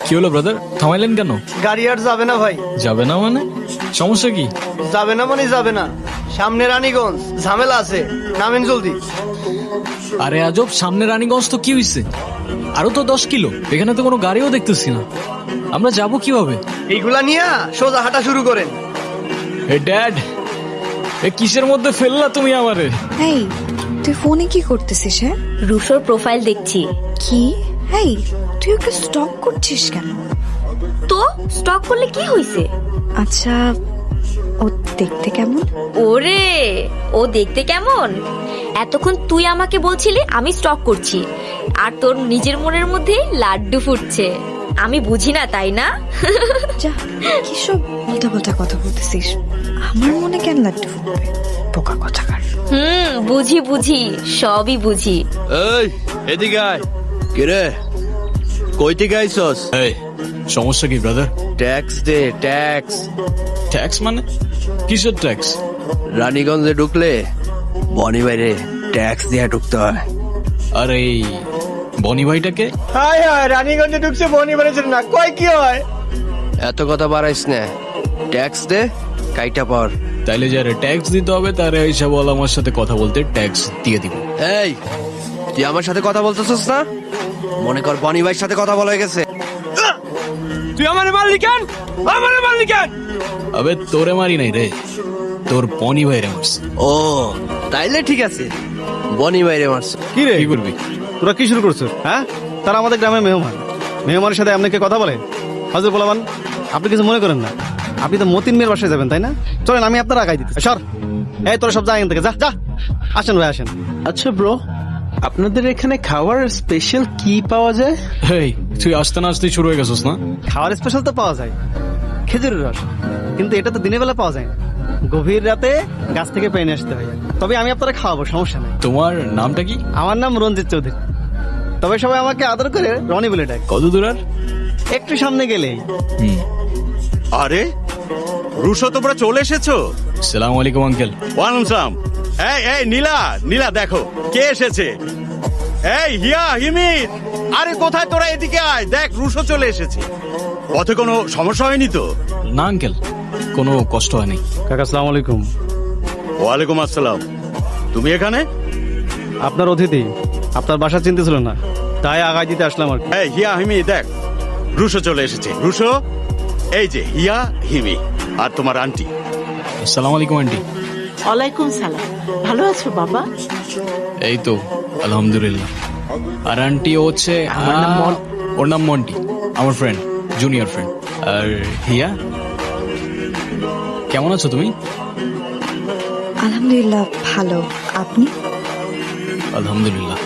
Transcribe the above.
কি হলো ব্রাদার, থামাইলেন কেন? গাড়ি আর যাবে না ভাই। যাবে না মানে? সমস্যা কি? যাবে না মানে যাবে না, সামনে রানীগঞ্জ, ঝামেলা আছে, নামেন জলদি। আরে আজব, সামনে রানীগঞ্জ তো কি হইছে? আরো তো 10 কিলো, এখানে তো কোনো গাড়িও দেখতেছি না। আমরা যাব কিভাবে? এইগুলা নিয়ে সোজা হাঁটা শুরু করেন। হে ড্যাড, এ কিসের মধ্যে ফেললা তুমি আমারে? এই তুই ফোনে কি করতেছিস? হ্যাঁ, রুশোর প্রোফাইল দেখছি। কি? এই তুই ওকে স্টক করছিস কেন? তো স্টক করলে কি হইছে? আচ্ছা, ও দেখতে কেমন? ওরে, ও দেখতে কেমন? এতক্ষণ তুই আমাকে বলছিলি আমি স্টক করছি, আর তোর নিজের মনের মধ্যে লাড্ডু ফুটছে। আমি বুঝি না, তাই না? যা, কি সব উল্টা কথা বলতেছিস? আমার মনে কেন লাড্ডু ফুটবে? বোকা কথাকার। বুঝি বুঝি, সবই বুঝি। এই এদিকে আয়। কিরে, কই থেকে আইছস? এই সমস্যা কি ব্রাদার? ট্যাক্স দে, ট্যাক্স। ট্যাক্স মানে? কিসের ট্যাক্স? রানীগঞ্জে ঢুকলে বনি বাইরে ট্যাক্স দিয়ে ঢুকতে হয়। আরে এই বনি ভাইটাকে? হায় হায়, রানীগঞ্জে ঢুকছে বনি বেড়েছে না, কয় কি হয়? এত কথা বাড়াইস না, ট্যাক্স দে, কাইটা পর। তাইলে যারা ট্যাক্স দিতে হবে তারা হিসাব বল আমার সাথে কথা বলতে ট্যাক্স দিয়ে দিব। এই তুই আমার সাথে কথা বলতেছস না? মনে কর বনি ভাইয়ের সাথে কথা বলা হয়ে গেছে। তুই আমারে মারলি কেন? আমারে মারলি কেন? আবে তোরে মারি নাই রে, তোর বনি ভাইরে মারছি। ও তাইলে ঠিক আছে, বনি বাইরে মারছ। কি রে, কি করবি? তোরা কি শুরু করছো? হ্যাঁ, তারা আমাদের গ্রামের মেহমান। মেহমানের সাথে আপনাকে কথা বলে? হাজুর বলাবান, আপনি কিছু মনে করেন না। আপনি তো মতিন মেয়ের বাসায় যাবেন, তাই না? চলেন, আমি আপনার আগাই দিতে। সর, এই তোরা সব যা এখান থেকে, যা যা। আসেন ভাই, আসেন। আচ্ছা ব্রো, আপনাদের এখানে খাওয়ার স্পেশাল কি পাওয়া যায়? এই তুই আসতে না আসতেই শুরু হয়ে গেছিস না? খাওয়ার স্পেশাল তো পাওয়া যায়, খেজুরের রস, কিন্তু এটা তো দিনের বেলা পাওয়া যায় না। গভীর রাতে গাছ থেকে পেয়ে নিয়ে আসতে হয়। তবে আমি আপনারা খাওয়াবো, সমস্যা নেই। তোমার নামটা কি? আমার নাম রঞ্জিত চৌধুরী, তবে সবাই আমাকে আদর করে রনি বলে ডাকে। কত দূর আর? একটু সামনে গেলেই। আরে রুশো, তোমরা চলে এসেছো? সালাম আলাইকুম আঙ্কেল। ওয়ালাইকুম সালাম। এই এই নীলা, নীলা দেখো কে এসেছে। এই হিয়া, হিমির, আরে কোথায় তোরা? এদিকে আয়, দেখ রুশো চলে এসেছে। পথে কোনো সমস্যা হয়নি তো? না আঙ্কেল, কোনো কষ্ট হয়নি। কাকা আসসালামু আলাইকুম। ওয়ালাইকুম আসসালাম। তুমি এখানে? আপনার অতিথি, আপনার বাসা চিনতে ছিল না, তাই আগাই দিতে আসলাম আর কি। এই হিয়া, হিমি দেখ রুশো চলে এসেছে। রুশো, এই যে হিয়া, হিমি আর তোমার আন্টি। আসসালামু আলাইকুম আন্টি। ওয়ালাইকুম সালাম। ভালো আছো বাবা? এই তো আলহামদুলিল্লাহ। আর আন্টি ও হচ্ছে ওর নাম মন্টি, আমার ফ্রেন্ড, জুনিয়র ফ্রেন্ড। আর হিয়া, কেমন আছো তুমি? আলহামদুলিল্লাহ ভালো, আপনি? আলহামদুলিল্লাহ।